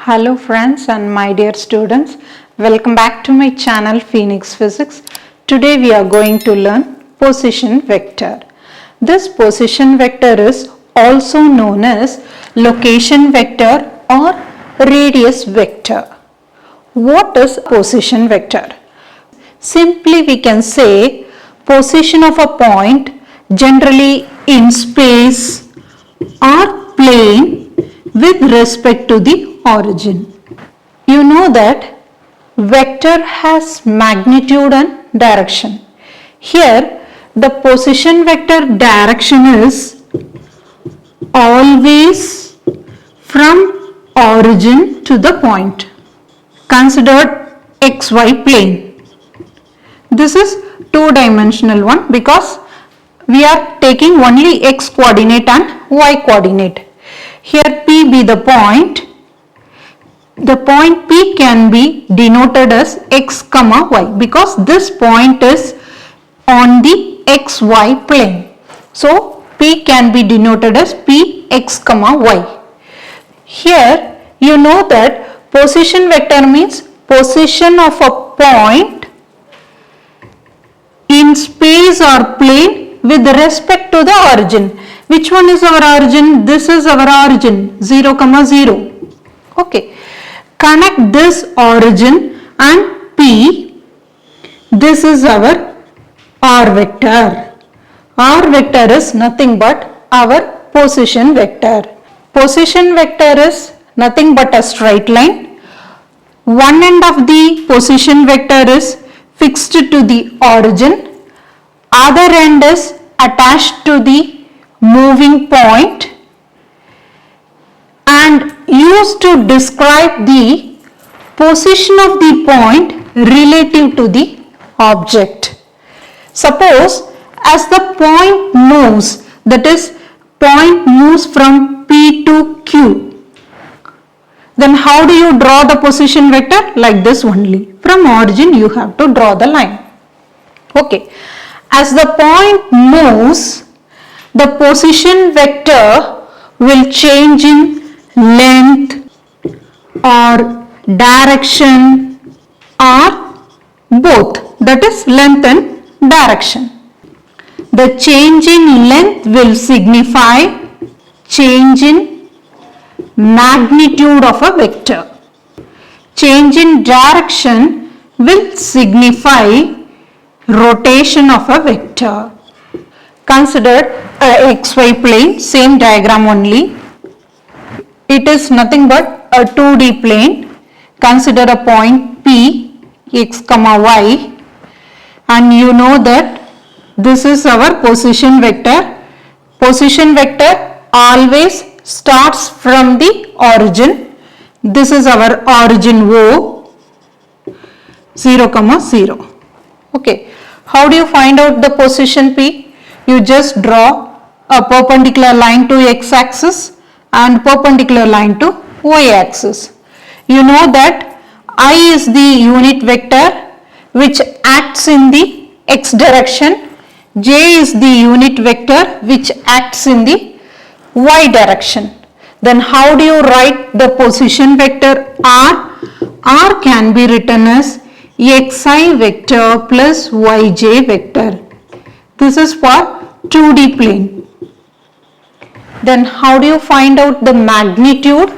Hello friends and my dear students, welcome back to my channel Phoenix Physics. Today we are going to learn position vector. This position vector is also known as location vector or radius vector. What is position vector? Simply we can say position of a point generally in space or plane with respect to the origin. You know that vector has magnitude and direction. Here the position vector direction is always from origin to the point. Considered xy plane. This is two-dimensional one because we are taking only x coordinate and y coordinate. Here P be the point. The point P can be denoted as x comma y because this point is on the xy plane. So P can be denoted as P x comma y. Here you know that position vector means position of a point in space or plane with respect to the origin. Which one is our origin? This is our origin 0, 0. Okay. Connect this origin and P. This is our R vector. R vector is nothing but our position vector. Position vector is nothing but a straight line. One end of the position vector is fixed to the origin. Other end is attached to the moving point and used to describe the position of the point relative to the object. Suppose as the point moves, that is point moves from P to Q, then how do you draw the position vector? Like this only. From origin you have to draw the line. Okay. As the point moves, the position vector will change in length or direction or both, that is length and direction. The change in length will signify change in magnitude of a vector. Change in direction will signify rotation of a vector. Consider a xy plane, same diagram only. It is nothing but a 2D plane. Consider a point P, x comma y, and you know that this is our position vector. Position vector always starts from the origin. This is our origin O, 0, 0. Okay. How do you find out the position P? You just draw a perpendicular line to x-axis and perpendicular line to y-axis. You know that I is the unit vector which acts in the x direction. J is the unit vector which acts in the y direction. Then how do you write the position vector R? R can be written as xi vector plus yj vector. This is for 2D plane. Then how do you find out the magnitude?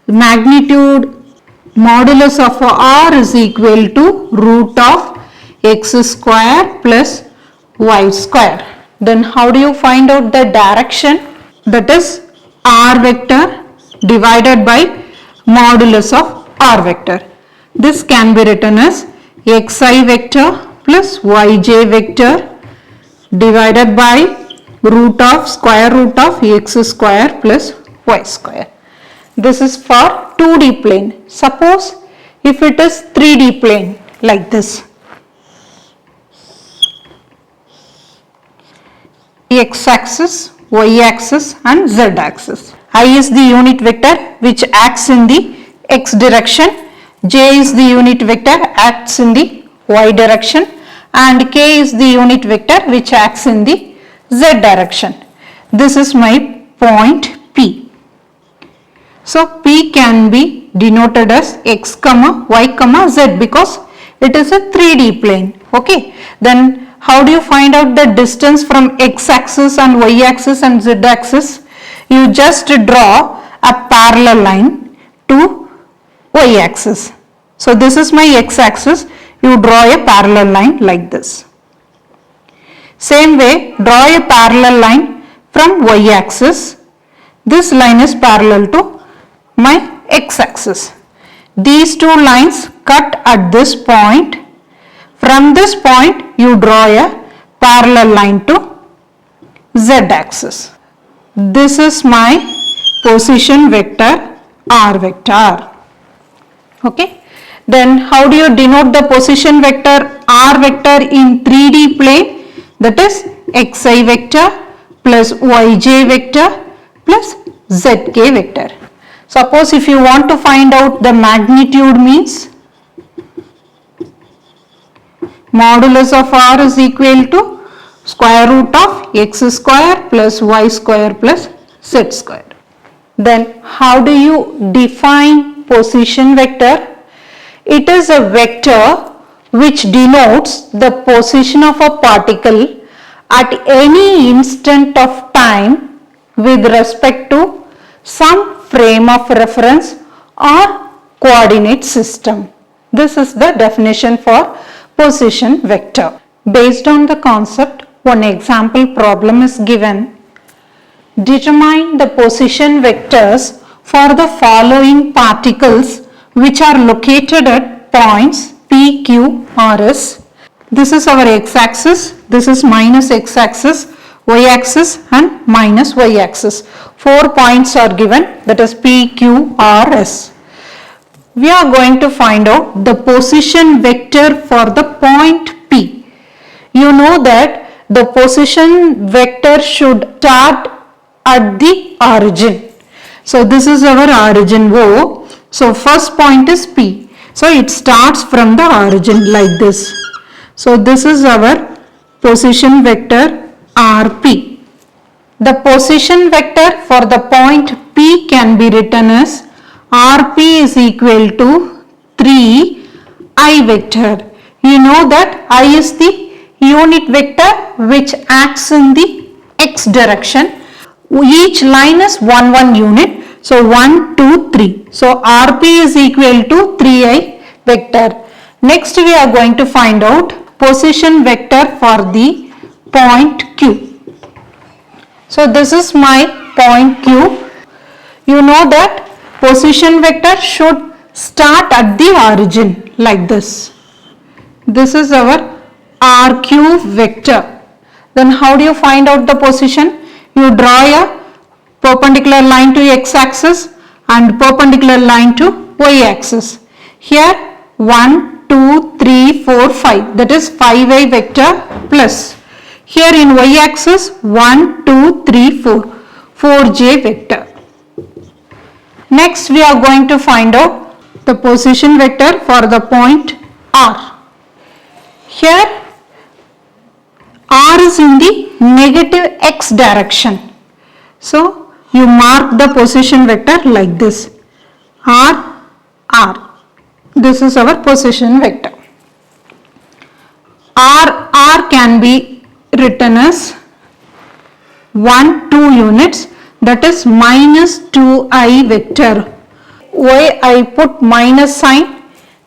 Magnitude modulus of R is equal to root of x square plus y square. Then how do you find out the direction? That is R vector divided by modulus of R vector. This can be written as xi vector plus yj vector divided by root of square root of x square plus y square. This is for 2D plane. Suppose if it is 3D plane like this. X axis, y axis and z axis. I is the unit vector which acts in the x direction. J is the unit vector acts in the y direction and k is the unit vector which acts in the z direction. This is my point P. So P can be denoted as x comma y comma z because it is a 3D plane. Okay. Then how do you find out the distance from x axis and y axis and z axis? You just draw a parallel line to y axis. So this is my x axis. You draw a parallel line like this. Same way, draw a parallel line from y axis. This line is parallel to my x axis. These two lines cut at this point. From this point, you draw a parallel line to z axis. This is my position vector r vector. Okay. Then how do you denote the position vector r vector in 3D plane? That is xi vector plus yj vector plus zk vector. Suppose if you want to find out the magnitude means modulus of r is equal to square root of x square plus y square plus z square. Then how do you define position vector? It is a vector which denotes the position of a particle at any instant of time with respect to some frame of reference or coordinate system. This is the definition for position vector. Based on the concept, one example problem is given. Determine the position vectors for the following particles which are located at points P, Q, R, S. This is our x-axis, this is minus x-axis, y-axis and minus y-axis. 4 points are given, that is P, Q, R, S. We are going to find out the position vector for the point P. You know that the position vector should start at the origin. So this is our origin O. So first point is P. So it starts from the origin like this. So this is our position vector RP. The position vector for the point P can be written as RP is equal to 3I vector. You know that I is the unit vector which acts in the x direction. Each line is 1 unit. So 1, 2, 3. So RP is equal to 3I vector. Next we are going to find out position vector for the point Q. So this is my point Q. You know that position vector should start at the origin like this. This is our RQ vector. Then how do you find out the position? You draw a perpendicular line to x-axis and perpendicular line to y-axis. Here 1, 2, 3, 4, 5, that is 5i vector plus. Here in y-axis 1, 2, 3, 4, 4j vector. Next we are going to find out the position vector for the point R. Here R is in the negative x direction. So you mark the position vector like this. R, R. This is our position vector. R, R can be written as 1, 2 units, that is minus 2i vector. Why I put minus sign?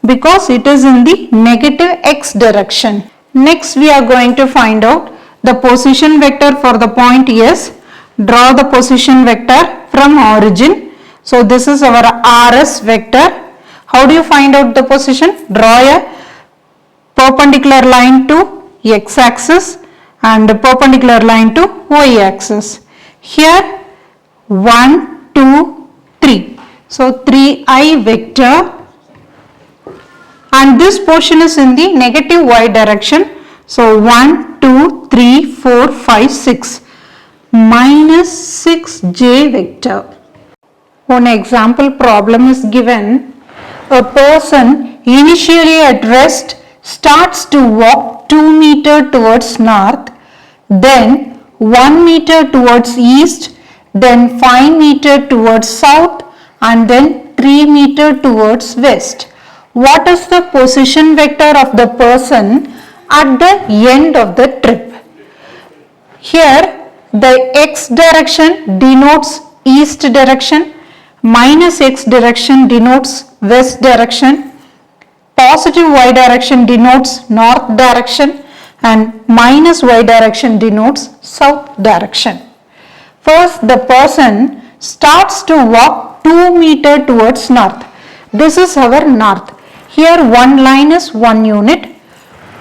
Because it is in the negative x direction. Next we are going to find out the position vector for the point S. Draw the position vector from origin. So this is our RS vector. How do you find out the position? Draw a perpendicular line to x-axis and a perpendicular line to y-axis. Here 1, 2, 3. So 3i vector, and this portion is in the negative y direction. So 1, 2, 3, 4, 5, 6. Minus 6j vector. One example problem is given. A person initially at rest starts to walk 2 meters towards north, then 1 meter towards east, then 5 meters towards south and then 3 meter towards west. What is the position vector of the person at the end of the trip? Here the x direction denotes east direction, minus x direction denotes west direction, positive y direction denotes north direction, and minus y direction denotes south direction. First, the person starts to walk 2 meter towards north. This is our north. Here one line is 1 unit.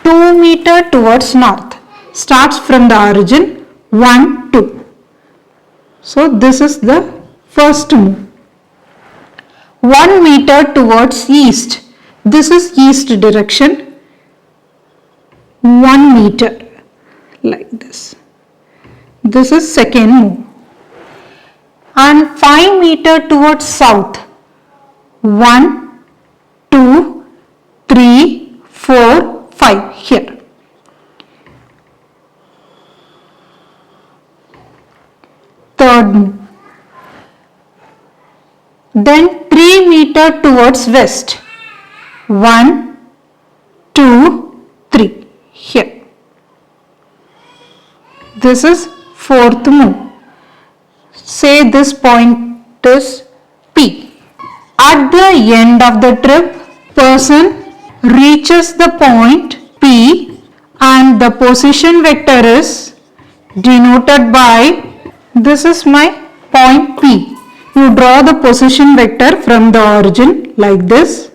2 meter towards north. Starts from the origin 1, 2. So this is the first move. 1 meter towards east. This is east direction. 1 meter like this. This is second move. And 5 meter towards south. 1, 2, 3, 4, 5 here. Third move. Then 3 meter towards west. 1, 2, 3 here. This is fourth move. Say this point is P. At the end of the trip, person reaches the point P and the position vector is denoted by, this is my point P. You draw the position vector from the origin like this.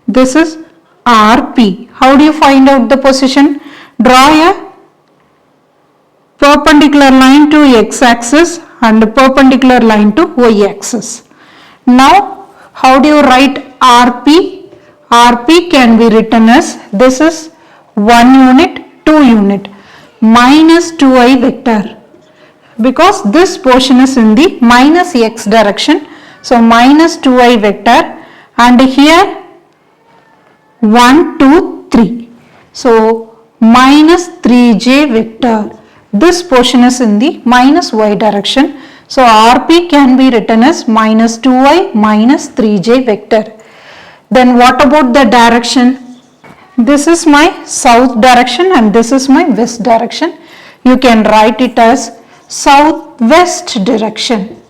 This is RP. How do you find out the position? Draw a perpendicular line to x-axis and a perpendicular line to y-axis. Now, how do you write RP? RP can be written as, this is 1 unit, 2 unit, minus 2i vector. Because this portion is in the minus x direction. So, minus 2i vector, and here 1, 2, 3. So, minus 3j vector. This portion is in the minus y direction. So, RP can be written as minus 2y minus 3j vector. Then what about the direction? This is my south direction and this is my west direction. You can write it as southwest direction.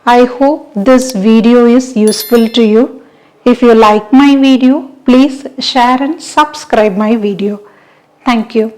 I hope this video is useful to you. If you like my video, please share and subscribe my video. Thank you.